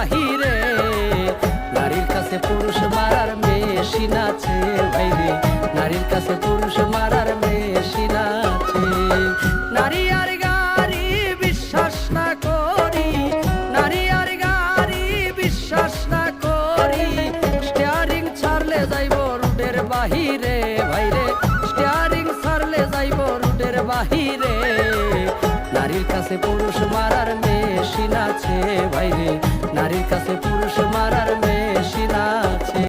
বাহিরে। নারীর কাছে পুরুষ মারার মেশিন আছে ভাইরে, নারীর কাছে পুরুষ মারার মেশিন আছে। নারী আর গাড়ি বিশ্বাস না করি, নারী আর গাড়ি বিশ্বাস না করি, স্টিয়ারিং ছাড়লে যাইব রুটের বাহিরে ভাইরে, স্টিয়ারিং ছাড়লে যাইব রুটের বাহিরে। নারীর কাছে পুরুষ মারার মেশিন আছে ভাইরে, নারীর কাছে পুরুষ মারার মেশিন আছে।